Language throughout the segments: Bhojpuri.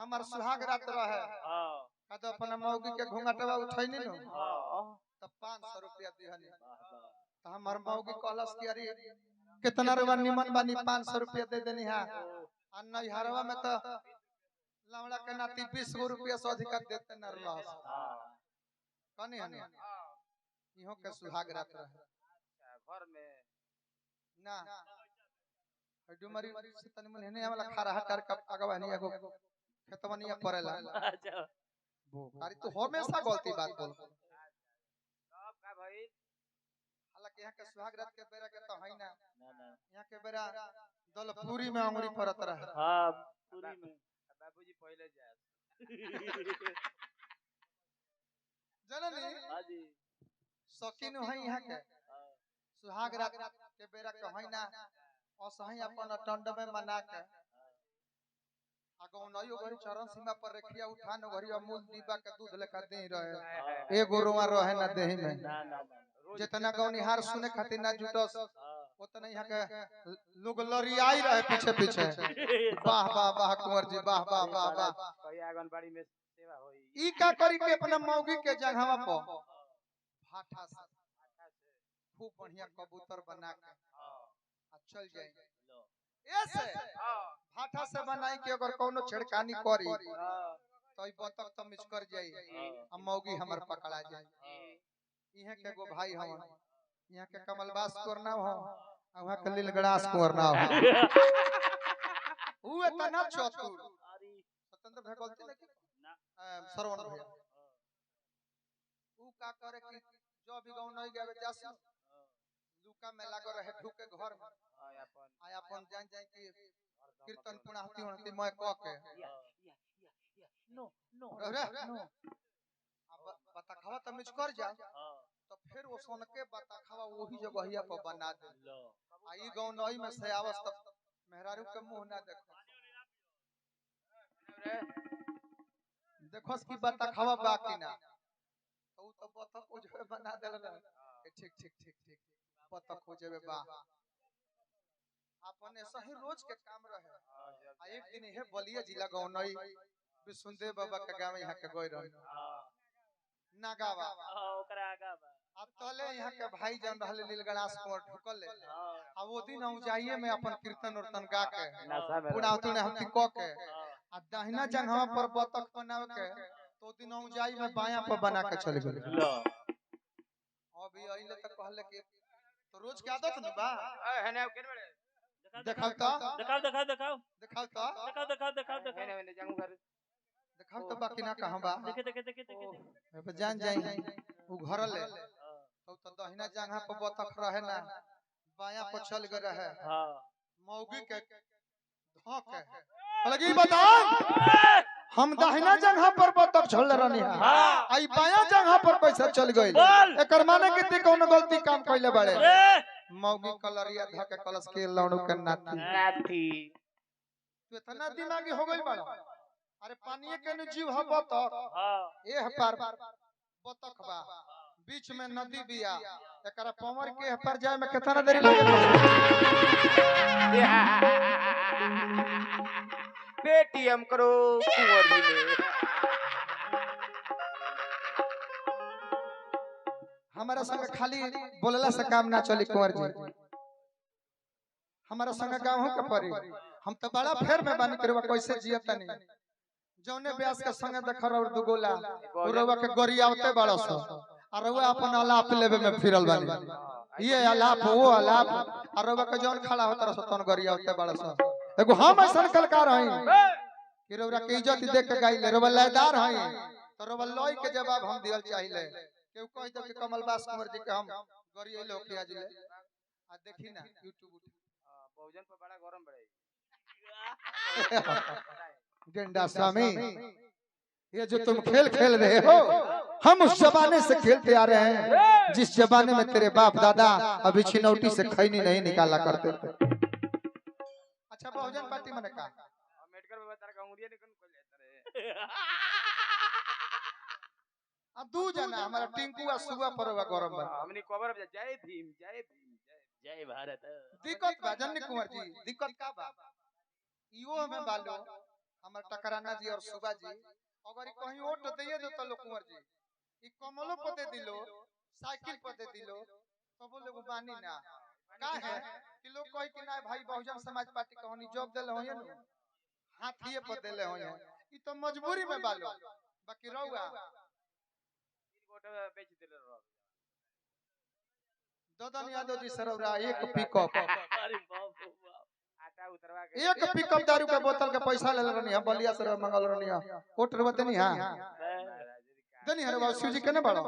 हमार सुहाग रात रहे हां का तो अपना मौगी के घुंघटवा उठैनी न हां तो 500 रुपया दिहनी तो हमार मौगी कहलस कि अरे कितना रुपया निमन बानी 500 रुपया दे देनी हां आ नैहरवा में तो लवड़ा के नाती 20 रुपया से अधिक देते न रहस कनी हनी इहो के सुहाग रात रहे घर में ना डुमरी से तनी मन हेने वाला खारा हटार का अगवानी एगो खेतवनिया पड़ेला अच्छा वो कारी तू हमेशा गलती बात बोल सब का भाई हालांकि यहाँ के सुहाग रात के बेरा के तो है ना ना ना यहाँ के बेरा दल पूरी में अंगुरी परत रहे हां पूरी में बाबूजी पहले जाए जननी हां जी शौकीन है यहाँ के सुहाग रात के बेरा के है ना असही अपन टंड में मना के आगो नयो घरी चरण सीमा पर रखिया उठान घरी अमूल दीवा के दूध लेखा दे रहे एगो रोवा रहे ना देही में ना ना जितना गौनिहार सुने खातिर ना जुटस उतना यहाँ के लोग लरियाई रहे पीछे पीछे वाह वाह वाह कुंवर जी वाह वाह वाह वाह कई आंगनबाड़ी में सेवा होई ई का करी के अपना मौगी के जगहवा पर भाठा से खूब बढ़िया कबूतर बना के चल जाए ऐसे भाठा से बनाई के अगर कोनो छेड़खानी करी तो ई बतख तो मिस कर जाई हम मौगी हमर पकड़ा जाए इहे के गो भाई हम यहाँ के कमलबास कोरना हो वहां के लीलगड़ास कोरना हो ऊ इतना चतुर स्वतंत्र भे गलती नहीं ना श्रवण भैया ऊ का करे कि जो भी गाँव नहीं गए जासु लुका में लागो रहे ढुके घर में आय अपन जान जाए कि कीर्तन पुणाहती होती मैं क के नो नो रे अब बता खावा त मिच कर जा तो फिर वो सोन के बता खावा वही जगहिया पर बना दे आ ई गाँव नहीं में से आवस तब मेहरारू के मुंह ना देखो देखोस की बता खावा बाकी ना तो ऊ तो बता को जो बना देल रहे ठीक ठीक ठीक ठीक बता को जेबे बा अपने सही रोज के काम रहे आ एक दिन हे बलिया जिला गाँव नहीं विष्णुदेव बाबा के गांव यहाँ के गई रहे नागावा ओकरा आगावा अब तले यहाँ के भाई जन रहले लीलगड़ास पर ढुकल ले आ वो दिन हम जाइए में अपन कीर्तन उर्तन गा के पुणावती ने हम क के आ दाहिना जंघवा पर बतख बनाव के तो दिन हम जाई में बायां पर बना के चले गेल अभी आइले त कहले कि तो रोज के आदत न बा हेने केन बड़े देखाव तो दिखाओ दिखाओ दिखाओ देखाव तो दिखाओ दिखाओ दिखाओ दिखाओ हेने जाऊं घर देखाव तो बाकी ना कहां बा देखे देखे देखे देखे अब जान जाई उ घर ले तो दहिना जंघा पर बतख रहे ना बायां पर चल गए रहे हां मौगी के धोके लगी बता हम दाहिना जगह पर बतख छोड़ रहनी है आई बायां जगह पर पैसा चल गई एकर माने कि ती कोनो गलती काम कइले बाड़े मौगी कलरिया धके कलस के लौड़ू के नाती तू इतना दिमागी हो गइल बाड़ा अरे पानीए के न जीव ह बतख हां एह पार बतख बा बीच में नदी बिया एकरा पवर के पर जाए में कितना देरी लगे पेटीएम करो कुंवर जी ने हमारा संग खाली बोलला से काम ना चली कुंवर जी हमारा संग गाँव के परी हम तो बड़ा फेर में बानी करवा कैसे जियत नहीं जौने ब्यास के संग देख और दुगोला उरवा के गोरियावते बड़ा सो और वो अपन आलाप लेवे में फिरल बानी ये आलाप वो आलाप और रवा के जौन खड़ा होता रसो तन गोरियावते बड़ा सो एगो हम ऐसन कलकार हई कि रवा के इज्जत देख के गाइले रवा लयदार हई तो रवा लय के जवाब हम दियल चाहिए केहू कह दे कि कमलबास कुंवर जी के हम गोरिया लोग के आज ले आ देखी ना YouTube बहुजन पर बड़ा गरम बढ़े गेंडा स्वामी ये जो तुम खेल खेल रहे हो हम उस जमाने से खेलते आ रहे हैं जिस जमाने में तेरे बाप दादा अभी छिनौटी से खैनी नहीं निकाला करते थे। अच्छा बहुजन पार्टी मैंने कहा अम्बेडकर बाबा तार गांगुरिया निकन को लेता रे आ दू जना हमारा टिंकू आ सुगा परवा गरम बा हमनी खबर जय भीम जय भीम जय भारत दिक्कत बा जननी कुंवर जी दिक्कत का बा इयो हमें बालो हमर टकराना जी और सुबा जी अगर कहीं वोट दिए दो तो कुंवर जी ई कमलो पर दे दिलो साइकिल पर दे दिलो तो बोले वो बानी ना का है कि लोग कहे कि ना भाई बहुजन समाज पार्टी कहनी जॉब देले होय न हाथिए पर देले होय ई तो मजबूरी में बालो बाकी रहुआ 3 गोटा बेच दिले रहो ददन यादव जी सरौरा एक पिकअप अरे बाप रे बाप आटा उतरवा के एक पिकअप दारू के बोतल के पैसा ले रहनी है बलिया से मंगल रहनी है वोट रवते नहीं हां दनी हरे बाबू शिव जी केने बाड़ो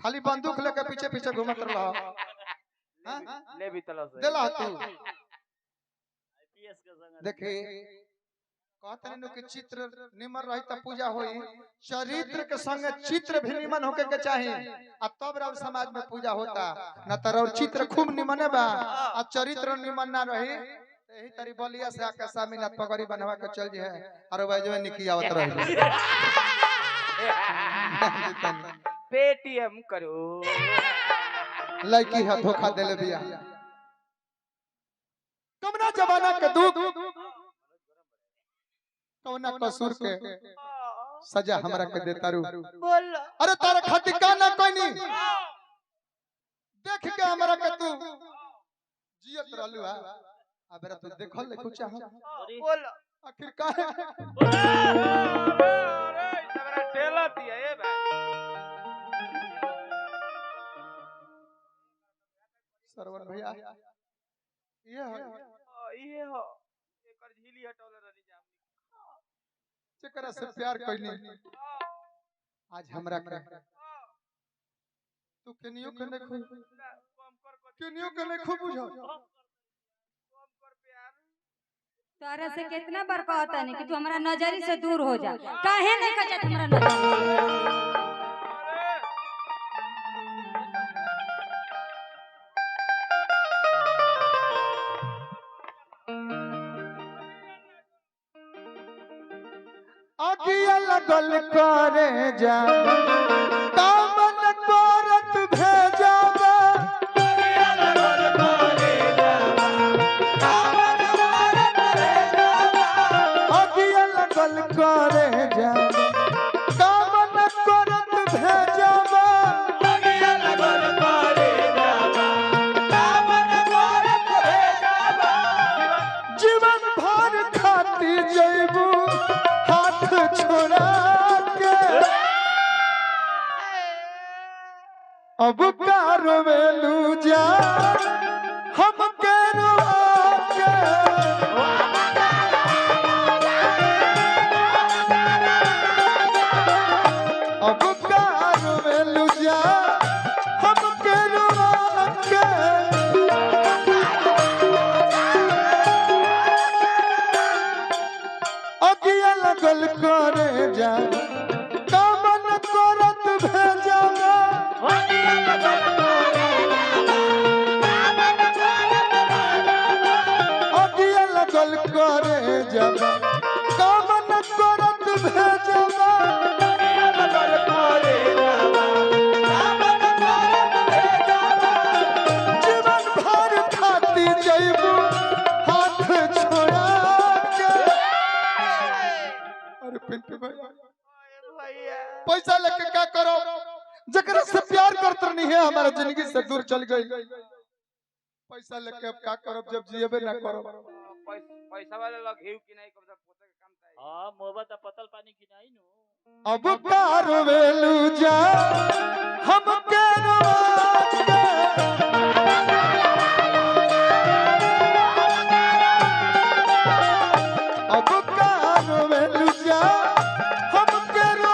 खाली बंदूक लेके पीछे पीछे घूमत रहा हां ले भी तला से देला तू आईपीएस के संग देखे कहते नु कि चित्र निमन रही त पूजा होई चरित्र के संग चित्र भी निमन होके के चाही आ तब रव समाज में पूजा होता न त और चित्र खूब निमने बा आ चरित्र निमन ना रही यही तरी बलिया से आके सामीनाथ पगड़ी बनवा के चल जे है और वजवे निकी आवत रही पेटीएम करो लड़की है धोखा देले बिया कमना जमाना के दुख कौना कसूर के सजा हमरा के देता रू बोल अरे तारा खातिर का ना कोई नहीं देख के हमरा के तू जियत रहलू है अबेरा तू देखल ले कुछ चाह बोल आखिर का है अरे तबरा टेला दिया ए भाई सरवन भैया ये हो एकर झीली हटौले रही जाम जेकरा से प्यार कइनी आज हमरा के तू केनियो कने खो केनियो कने खो बुझो तारा से कितना बार कहता नहीं कि तू हमारा नजरी से दूर हो जा काहे नहीं कचत हमारा नजर आगिया लगल करे जा कामन करत भेजावा आगिया लगल करे जा कामन करत भेजावा आगिया लगल करे जा कामन करत भेजावा आगिया लगल करे जा कामन करत भेजावा जीवन भर खाती जइबू छोड़ा के अब कारो में लू जा हम केरो के अब कारो में लू जा हम केरो के अगिया लगल करे जा कामन करत भेजावा अगिया लगल करे अगिया लगल करे जा कामन करत भेजावा अगिया लगल करे कामन करत भेजावा जीवन भर खाती जइबू हाथ छोड़ा के अरे पिंटू भैया पैसा लेके क्या करो जकरा से प्यार करत नहीं है हमारा जिंदगी से दूर चल गई पैसा लेके अब क्या करो जब जिएबे ना करो पैसा वाले लोग घीव की नहीं कब पोते के काम ताई हां मोहब्बत पतल पानी की नहीं नु अब कार वेलू जा हम केरो अब कार वेलू जा हम केरो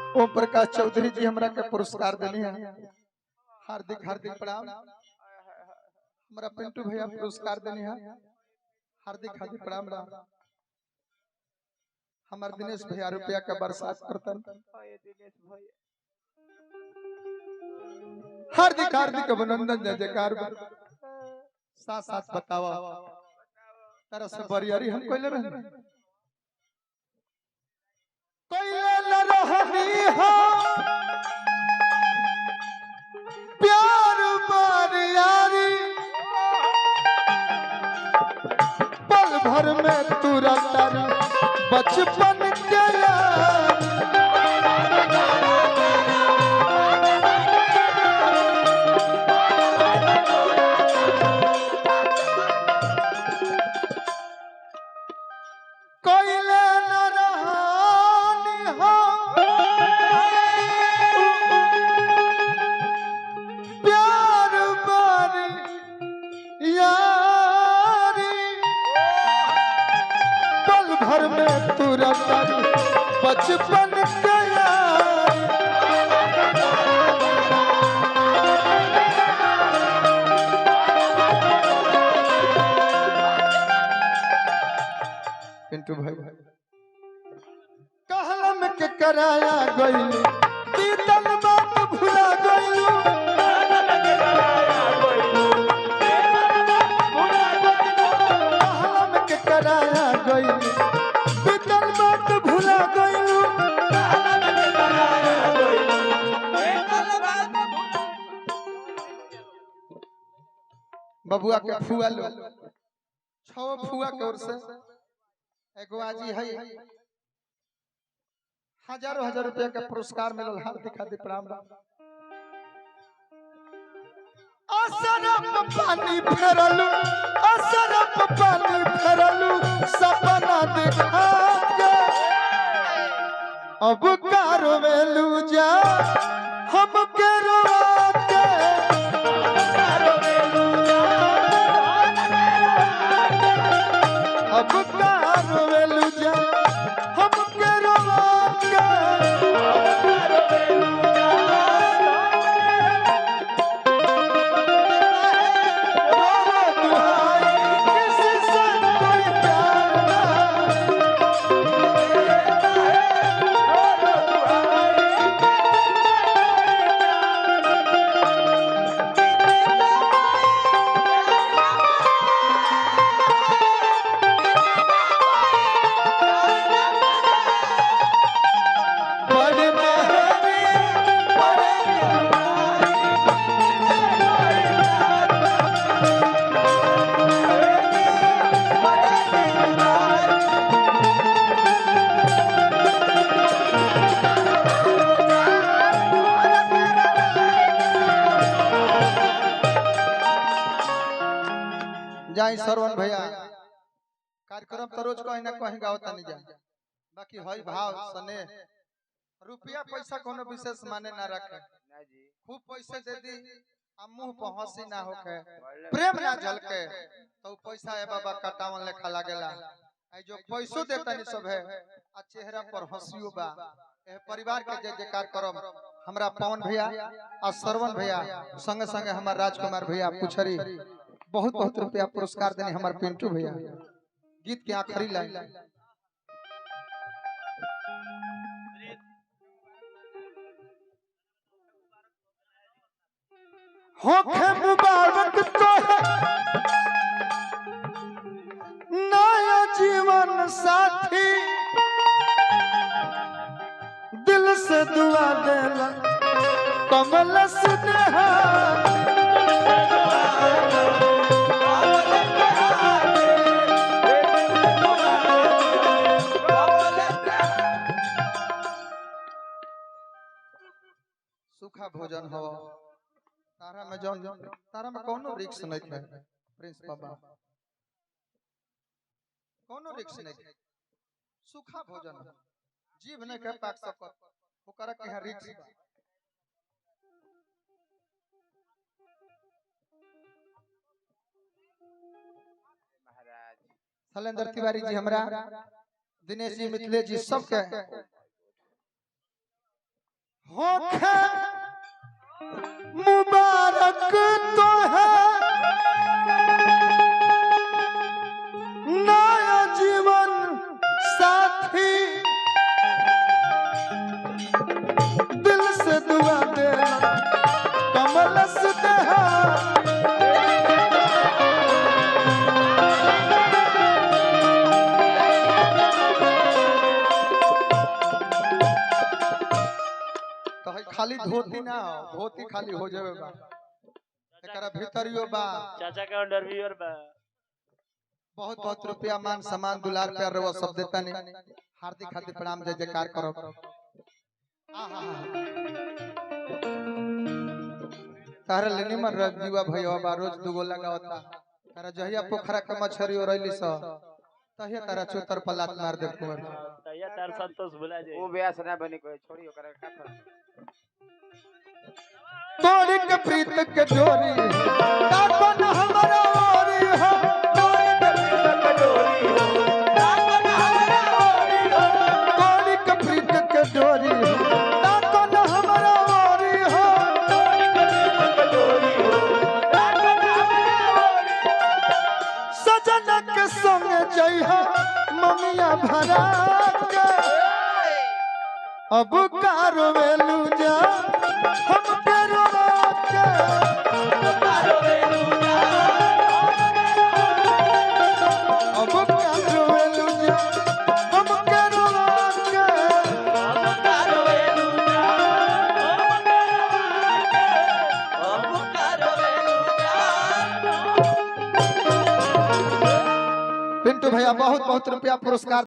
ओम प्रकाश चौधरी जी हमरा के पुरस्कार देनी है, हार्दिक हार्दिक प्रणाम। हमारा पिंटू भैया पुरस्कार देनी है, हार्दिक हार्दिक प्रणाम। हमारे दिनेश भैया रुपया का बरसात करतन, हार्दिक हार्दिक अभिनंदन जय जयकार। साथ साथ बतावा तरह से बरियारी हम कोइले रहनी हो प्यार बरियारी, पल भर में तुरंत बचपन के यार। कोइले न रहानी हो प्यार बरियारी, पल भर में तुरंत बचपन के यार। पिंटू भाई कहलम के कराया गइल बीतल बात भुला गइल, कहलम के कराया गइल बीतल बात भुला गइल। बबुआ के फुआ लो 6 फुआ के ओर से एगो आजी है, हजारों हजार रुपया का पुरस्कार मिलल, हार्दिक हार्दिक प्रणाम। असरप पानी फेरलू, असरप पानी फेरलू, सपना देखा के अब कारो में लू जा हम के रोआ के। अब कारो में लू जा हम के रोआ के। जाई सरवन भैया कार्यक्रम तो रोज कहीं ना कहीं गावता नहीं जा, बाकी हई भाव सने रुपया पैसा कोनो विशेष माने ना रखे, खूब पैसे दे दी आ मुंह पर हंसी ना होके प्रेम ना झलके तो पैसा है बाबा कटावन लेखा लागेला। आई जो पैसो देता नहीं सब है आ चेहरा पर हंसियो बा। ए परिवार के जय जयकार करम हमरा पवन भैया आ सरवन भैया संगे संगे हमार राजकुमार भैया पुछरी बहुत बहुत रुपया पुरस्कार देने हमारे पिंटू भैया। गीत के आखिरी लाइन होखे मुबारक तो नया जीवन साथी, दिल से दुआ देला कमल स्नेहा। सूखा भोजन हो तारा में जौन तारा में कोनो रिक्स नहीं है प्रिंस बाबा, कोनो रिक्स नहीं है। सूखा भोजन जीभ नहीं के पाक सकत ओकरा के है रिक्स बा। शैलेंद्र तिवारी जी हमरा, दिनेश जी, मिथिलेश जी सबके होखे मुबारक तो है नया जीवन साथी दिल से दुआ देना कमल से देहा खाली धोती ना धोती खाली हो जावे बा एकरा भीतरियो बा चाचा का अंडरवियर बा बहुत बहुत रुपया मान सम्मान दुलार प्यार रवा सब देता ने हार्दिक हार्दिक प्रणाम जय जयकार करो तारा लेनी मन रख जीवा भैया बा रोज दुगो लगावता तारा जहिया पोखरा के मछरी ओरैली स तहिया तारा चोतर पलात मार दे कुंवर तैया तार संतोष भुला जाए वो ब्यास ना बनी कोई छोड़ी ओकरा का था तोड़ी के प्रीत के डोरी ताकन हमरा ओरी हो तोड़ी के प्रीत के डोरी हो ताकन हमरा ओरी हो तोड़ी के प्रीत के डोरी हो ताकन हमरा ओरी हो तोड़ी के प्रीत के डोरी हो ताकन हमरा ओरी सजन के संग जइहा ममिया भरा के अब कारो वेलू जा हम करो के कारो वेलू जा अब कारो वेलू जा हम करो के अब कारो वेलू जा अब कारो वेलू जा पिंटू भैया बहुत बहुत रुपया पुरस्कार